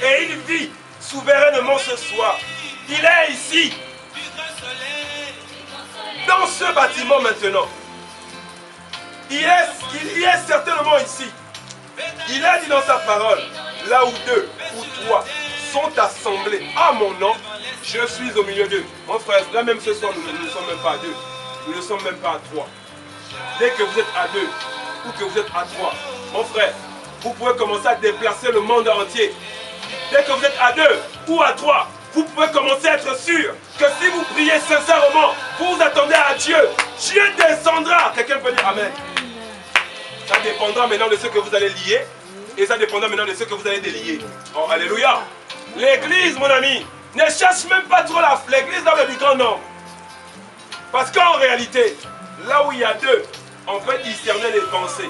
Et il vit souverainement ce soir. Il est ici. Dans ce bâtiment maintenant. Il y est certainement ici. Il a dit dans sa parole, là où deux ou trois sont assemblés à mon nom, je suis au milieu d'eux. Mon frère, là même ce soir, nous ne sommes même pas à deux. Nous ne sommes même pas à trois. Dès que vous êtes à deux ou que vous êtes à trois, mon frère, vous pouvez commencer à déplacer le monde entier. Dès que vous êtes à deux ou à trois, vous pouvez commencer à être sûr que si vous priez sincèrement, vous vous attendez à Dieu, Dieu descendra. Quelqu'un peut dire Amen. Ça dépendra maintenant de ce que vous allez lier et ça dépendra maintenant de ce que vous allez délier. Oh, alléluia. L'église, mon ami, ne cherche même pas trop l'église dans le plus grand nombre. Parce qu'en réalité, là où il y a deux, on peut discerner les pensées.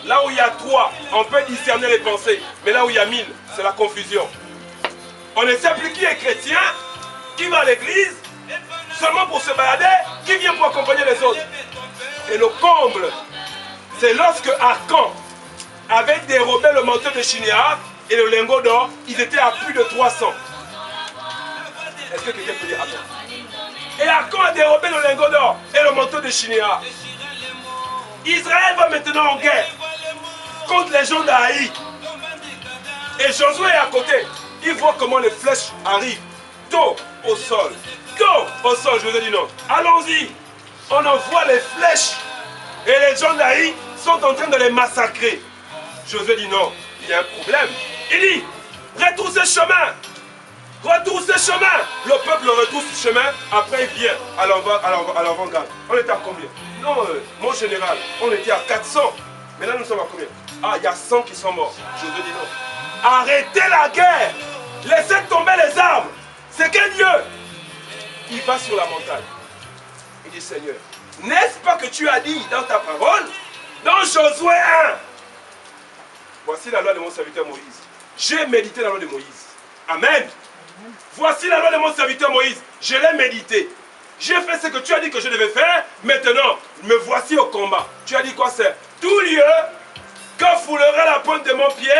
Là où il y a trois, on peut discerner les pensées. Mais là où il y a 1000, c'est la confusion. On ne sait plus qui est chrétien, qui va à l'église, seulement pour se balader, qui vient pour accompagner les autres. Et le comble, c'est lorsque Arcan avait dérobé le manteau de Shinéar et le lingot d'or, ils étaient à plus de 300. Est-ce que quelqu'un peut dire attends? Et Arcan a dérobé le lingot d'or et le manteau de Shinéar. Israël va maintenant en guerre contre les gens d'Aï. Et Josué est à côté. Il voit comment les flèches arrivent. Dos au sol. Dos au sol, je vous ai dit non. Allons-y. On envoie les flèches. Et les gens d'Aï sont en train de les massacrer. Josué dit non. Il y a un problème. Il dit, retroussez chemin. Retroussez chemin. Le peuple retrousse le chemin. Après il vient à l'avant-garde. On était à combien? Non, mon général, on était à 400. Mais là nous sommes à combien? Ah, il y a 100 qui sont morts. Josué dit non. Arrêtez la guerre. Laissez tomber les armes. C'est quel Dieu? Il va sur la montagne. Il dit, Seigneur, n'est-ce pas que tu as dit dans ta parole, dans Josué 1, voici la loi de mon serviteur Moïse. J'ai médité la loi de Moïse. Amen. Voici la loi de mon serviteur Moïse. Je l'ai médité. J'ai fait ce que tu as dit que je devais faire. Maintenant, me voici au combat. Tu as dit quoi, c'est? Tout lieu que foulera la pointe de mon pied,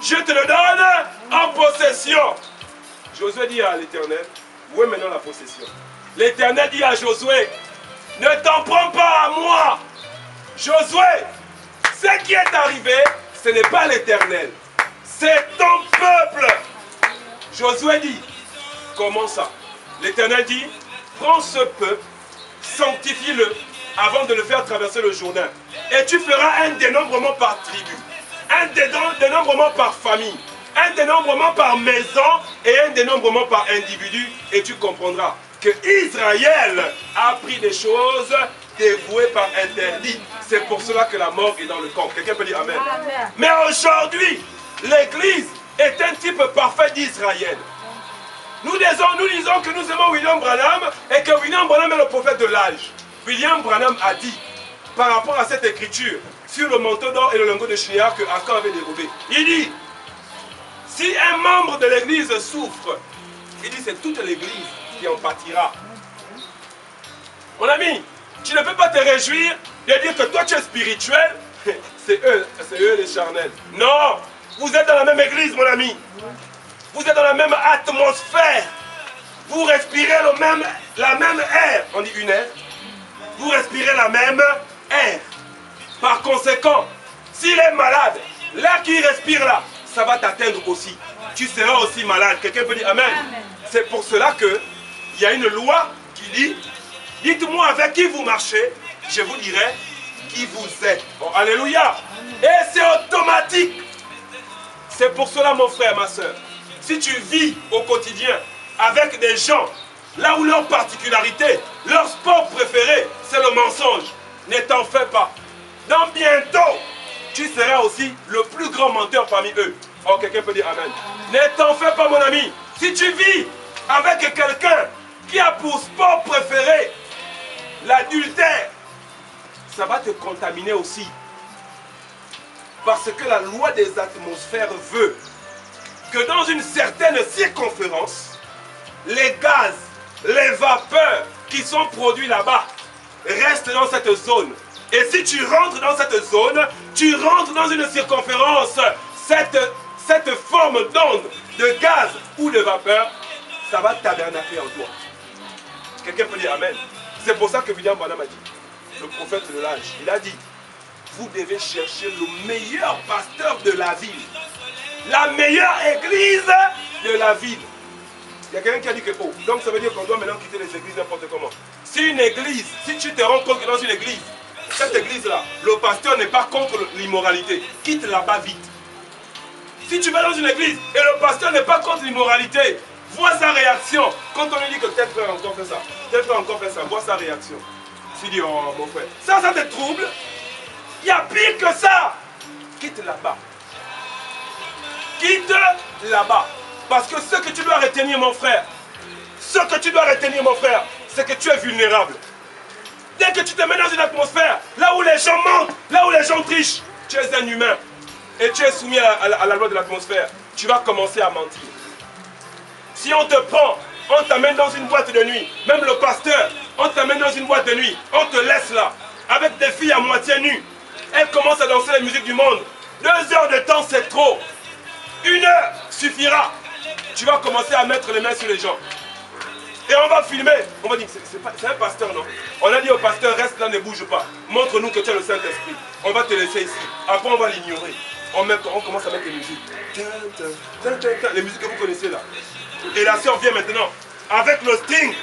je te le donne en possession. Josué dit à l'Éternel, où est maintenant la possession? L'Éternel dit à Josué, ne t'en prends pas à moi. Josué, ce qui est arrivé, ce n'est pas l'Éternel, c'est ton peuple. Josué dit, comment ça? L'Éternel dit, prends ce peuple, sanctifie-le avant de le faire traverser le Jourdain. Et tu feras un dénombrement par tribu, un dénombrement par famille, un dénombrement par maison et un dénombrement par individu. Et tu comprendras que Israël a appris des choses dévouées par interdit. C'est pour cela que la mort est dans le camp. Quelqu'un peut dire Amen. Amen. Mais aujourd'hui, l'Église est un type parfait d'Israël. Nous disons que nous aimons William Branham et que William Branham est le prophète de l'âge. William Branham a dit, par rapport à cette écriture, sur le manteau d'or et le lingot de Shinéar que Arcan avait dérobé, il dit, si un membre de l'église souffre, il dit c'est toute l'église qui en pâtira. Mon ami, tu ne peux pas te réjouir de dire que toi tu es spirituel, c'est eux les charnels. Non, vous êtes dans la même église, mon ami. Vous êtes dans la même atmosphère. Vous respirez la même air. On dit une air. Vous respirez la même air. Par conséquent, s'il est malade, l'air qu'il respire là, ça va t'atteindre aussi. Tu seras aussi malade. Quelqu'un peut dire Amen. Amen. C'est pour cela qu'il y a une loi qui dit, dites-moi avec qui vous marchez, je vous dirai qui vous êtes. Oh, alléluia. Et c'est automatique. C'est pour cela, mon frère, ma soeur, si tu vis au quotidien avec des gens, là où leur particularité, leur sport préféré, c'est le mensonge, ne t'en fais pas. Dans bientôt, tu seras aussi le plus grand menteur parmi eux. Oh, quelqu'un peut dire Amen. Ne t'en fais pas, mon ami. Si tu vis avec quelqu'un qui a pour sport préféré l'adultère, ça va te contaminer aussi. Parce que la loi des atmosphères veut que dans une certaine circonférence, les gaz, les vapeurs qui sont produits là-bas restent dans cette zone. Et si tu rentres dans cette zone, tu rentres dans une circonférence. Cette forme d'onde de gaz ou de vapeur, ça va tabernacler en toi. Quelqu'un peut dire Amen. C'est pour ça que William Branham a dit, le prophète de l'âge, il a dit, vous devez chercher le meilleur pasteur de la ville. La meilleure église de la ville. Il y a quelqu'un qui a dit que, oh, donc ça veut dire qu'on doit maintenant quitter les églises n'importe comment. Si une église, si tu te rends compte que dans une église, cette église-là, le pasteur n'est pas contre l'immoralité, quitte là-bas vite. Si tu vas dans une église et le pasteur n'est pas contre l'immoralité, vois sa réaction. Quand on lui dit que tel frère encore fait ça, tel frère encore fait ça, vois sa réaction. Tu dis, oh mon frère, ça te trouble. Il y a pire que ça. Quitte là-bas. Quitte là-bas. Parce que ce que tu dois retenir, mon frère, c'est que tu es vulnérable. Dès que tu te mets dans une atmosphère, là où les gens mentent, là où les gens trichent, tu es un humain. Et tu es soumis à la loi de l'atmosphère. Tu vas commencer à mentir. Si on te prend, on t'amène dans une boîte de nuit, même le pasteur, on t'amène dans une boîte de nuit, on te laisse là, avec des filles à moitié nues. Elles commencent à danser la musique du monde. 2 heures de temps, c'est trop. 1 heure suffira. Tu vas commencer à mettre les mains sur les gens. Et on va filmer. On va dire, c'est un pasteur, non? On a dit au pasteur, reste là, ne bouge pas. Montre-nous que tu as le Saint-Esprit. On va te laisser ici. Après, on va l'ignorer. On commence à mettre les musiques. Les musiques que vous connaissez là. Et la sœur vient maintenant avec le string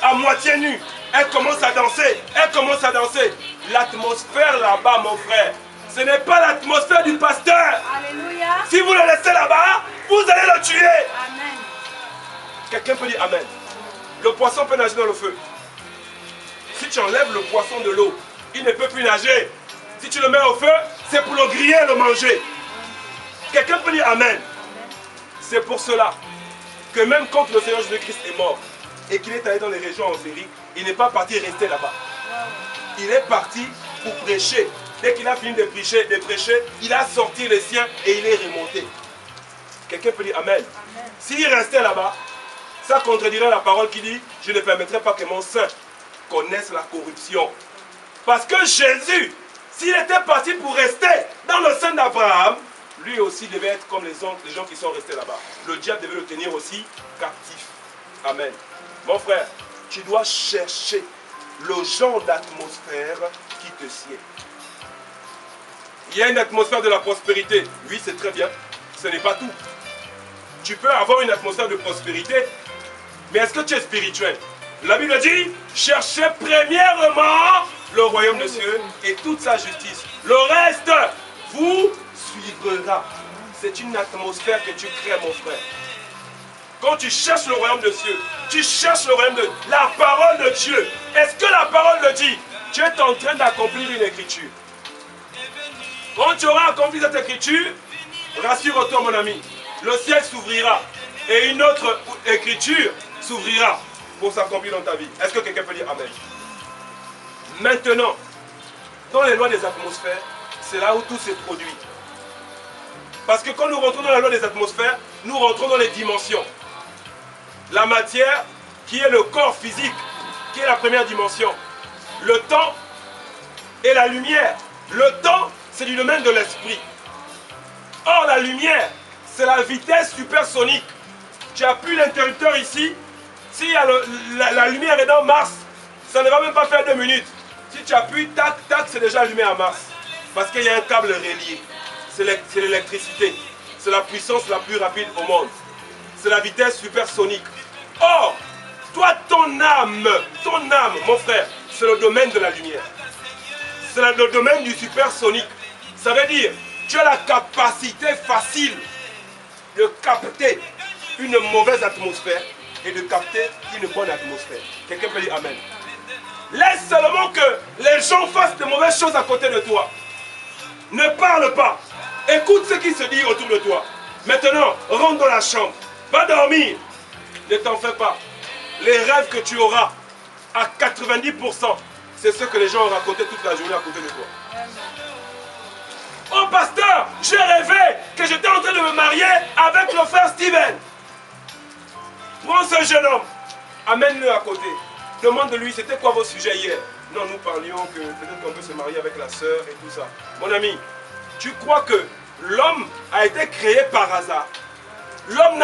à moitié nu. Elle commence à danser. L'atmosphère là-bas, mon frère, ce n'est pas l'atmosphère du pasteur. Alléluia. Si vous le laissez là-bas, vous allez le tuer. Amen. Quelqu'un peut dire Amen. Le poisson peut nager dans le feu. Si tu enlèves le poisson de l'eau, il ne peut plus nager. Si tu le mets au feu, c'est pour le griller et le manger. Quelqu'un peut dire Amen. C'est pour cela que même quand le Seigneur Jésus-Christ est mort et qu'il est allé dans les régions envériques, il n'est pas parti rester là-bas. Il est parti pour prêcher. Dès qu'il a fini de prêcher, il a sorti les siens et il est remonté. Quelqu'un peut dire Amen. S'il restait là-bas, ça contredirait la parole qui dit « Je ne permettrai pas que mon saint connaisse la corruption. » Parce que Jésus, s'il était parti pour rester dans le sein d'Abraham, lui aussi devait être comme les gens qui sont restés là-bas. Le diable devait le tenir aussi captif. Amen. Mon frère, tu dois chercher le genre d'atmosphère qui te sied. Il y a une atmosphère de la prospérité. Oui, c'est très bien. Ce n'est pas tout. Tu peux avoir une atmosphère de prospérité, mais est-ce que tu es spirituel? La Bible dit, cherchez premièrement le royaume des cieux et toute sa justice. Le reste vous suivra. C'est une atmosphère que tu crées, mon frère. Quand tu cherches le royaume des cieux, tu cherches le royaume de la parole de Dieu. Est-ce que la parole le dit? Tu es en train d'accomplir une écriture. Quand tu auras accompli cette écriture, rassure-toi mon ami, le ciel s'ouvrira et une autre écriture s'ouvrira pour s'accomplir dans ta vie. Est-ce que quelqu'un peut dire Amen? Maintenant, dans les lois des atmosphères, c'est là où tout se produit. Parce que quand nous rentrons dans la loi des atmosphères, nous rentrons dans les dimensions. La matière, qui est le corps physique, qui est la première dimension. Le temps et la lumière. Le temps, c'est du domaine de l'esprit. Or, la lumière, c'est la vitesse supersonique. Tu appuies l'interrupteur ici. Si la lumière est dans Mars, ça ne va même pas faire 2 minutes. Si tu appuies, tac, tac, c'est déjà allumé à Mars. Parce qu'il y a un câble relié. C'est l'électricité. C'est la puissance la plus rapide au monde. C'est la vitesse supersonique. Or, toi, ton âme, mon frère, c'est le domaine de la lumière. C'est le domaine du supersonique. Ça veut dire, tu as la capacité facile de capter une mauvaise atmosphère et de capter une bonne atmosphère. Quelqu'un peut dire Amen. Laisse seulement que les gens fassent de mauvaises choses à côté de toi. Ne parle pas. Écoute ce qui se dit autour de toi. Maintenant, rentre dans la chambre. Va dormir. Ne t'en fais pas. Les rêves que tu auras, à 90%, c'est ce que les gens ont raconté toute la journée à côté de toi. Oh pasteur, j'ai rêvé que j'étais en train de me marier avec le frère Steven. Prends ce jeune homme, amène-le à côté. Demande-lui, c'était quoi vos sujets hier? Non, nous parlions que peut-être qu'on peut se marier avec la sœur et tout ça. Mon ami, tu crois que l'homme a été créé par hasard? L'homme n'a